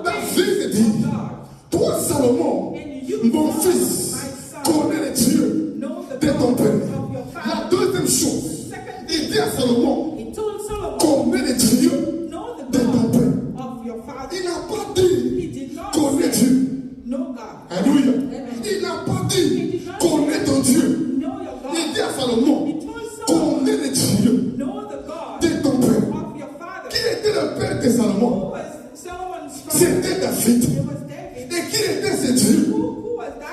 David dit, toi Salomon, mon fils, connais les dieux de ton père. La deuxième chose, il dit à Salomon, connais les dieux de ton père. Il n'a pas dit, connais Dieu. Alléluia. Il n'a pas dit, connais ton Dieu. Il dit à Salomon, connais les dieux de ton père. Qui était le père de Salomon? C'était David. Et qui était ce Dieu?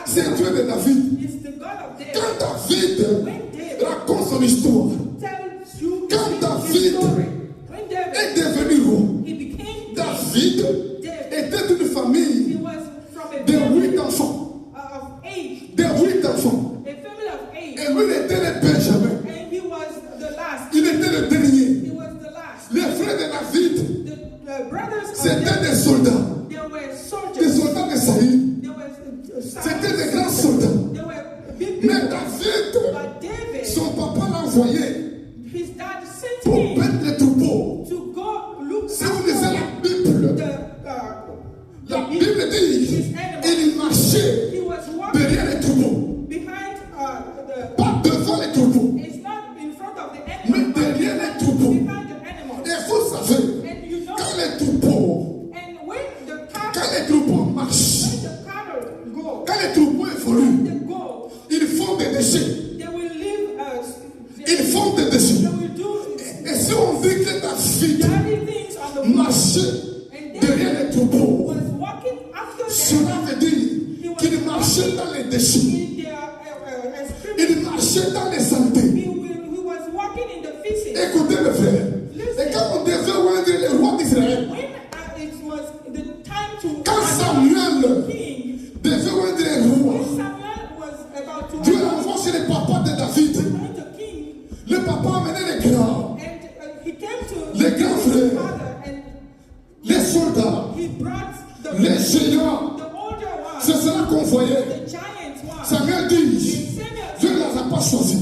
C'est Dieu de David. Quand David raconte son histoire, quand David est devenu roi, David était d'une famille de 8 enfants. De 8 enfants. Et lui, il était le Benjamin. Il était le dernier. Les frères de David, c'était des soldats. Des soldats de Saïd. C'était des grands soldats. Mais David, son papa l'a envoyé pour mettre les troupeaux. Si vous lisez la Bible dit, il marchait derrière les troupeaux. Pas devant les troupeaux, mais derrière les troupeaux. Et vous savez, quand les troupeaux marchent, quand les troupeaux évoluent, ils font des déchets. Ils font des déchets. Et si on dit que David marchait derrière les troupeaux, cela veut dire qu'il marchait dans les déchets. Il marchait dans les saletés. Écoutez mes frères. Et quand on devait oindre le roi d'Israël, quand Samuel devait oindre le roi, Dieu l'envoie chez les papas de David. Le papa amenait les grands, les grands frères, les soldats, les géants. C'est cela qu'on voyait. Samuel dit, Dieu ne les a pas choisis.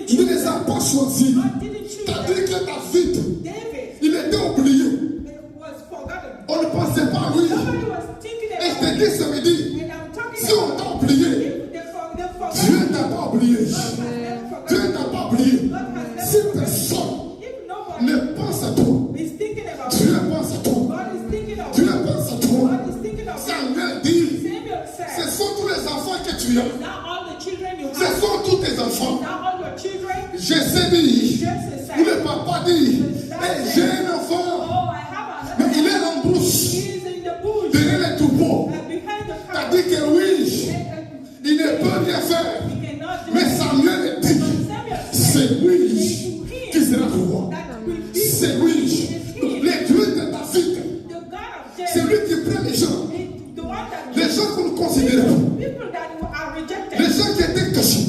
Il ne les a pas choisis. C'est-à-dire que David, il était oublié. On ne pensait pas à lui. Et je te dis ce midi, si on t'a oublié, Dieu ne t'a pas oublié. Dieu ne t'a pas oublié. Si personne ne pense à toi, Dieu pense à toi. Dieu pense à toi. Samuel dit, ce sont tous les enfants que tu as. Ce sont tous tes enfants. Je sais dire, où le papa dit, hey, j'ai un enfant, mais il est en brousse, derrière les troupeaux. T'as dit que oui, il ne peut rien faire. Mais Samuel dit, c'est lui qui sera roi. C'est lui. Les dieux de David, c'est lui qui prend les gens. Les gens qu'on ne considère pas. Les gens qui étaient cachés.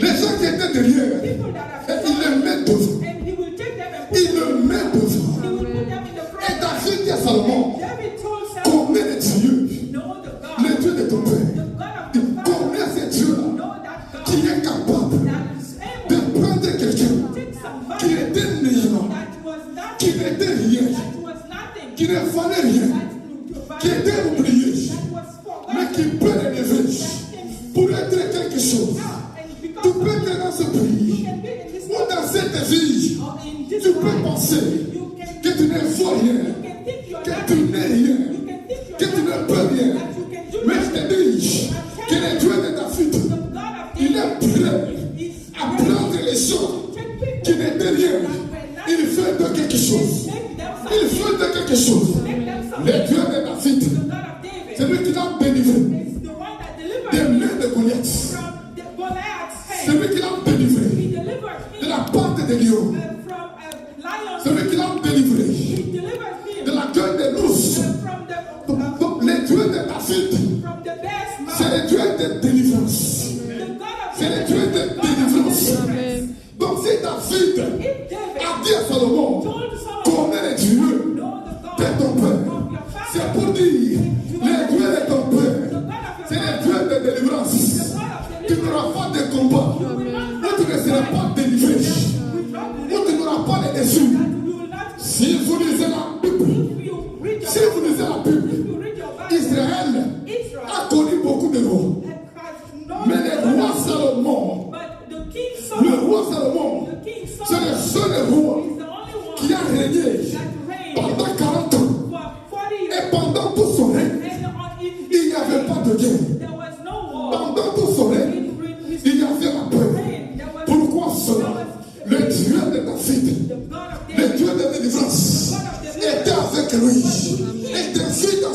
Les gens qui étaient derrière. Et il les met devant. Il le met devant. Et David dit à Salomon, connais les dieux. Les dieux de ton père. Connais ces dieux-là qui est capable de prendre quelqu'un qui était néant, qui n'était rien, qui ne valait rien, qui était oublié, mais qui peut l'élever pour être quelque chose. Tu peux être dans ce pays ou dans cette vie, tu peux penser que tu ne vaux rien, que tu n'es rien, que tu ne peux rien. Mais je te dis que le Dieu de David, il est prêt à prendre les gens qui n'étaient rien. Il fait de quelque chose. Il fait de quelque chose. Le Dieu de David, c'est lui qui l'a délivré des mains de Goliath. C'est lui qui l'a délivré de la porte des lions. C'est lui qui l'a délivré de la gueule des l'ours. Donc les dieux de David, c'est les dieux de délivrance. C'est les dieux de délivrance. Donc si David a dit à Salomon, connais les dieux de ton père, c'est pour dire les dieux de ton père, c'est les dieux de délivrance. Tu n'auras pas de combat, où tu ne seras pas délivré, où tu n'auras pas les déçus. Si vous lisez la Bible, Si vous lisez la Bible, Israël a connu beaucoup de rois. Mais le roi Salomon, c'est le seul roi qui a régné pendant 40 ans. Et pendant tout son règne, il n'y avait pas de guerre.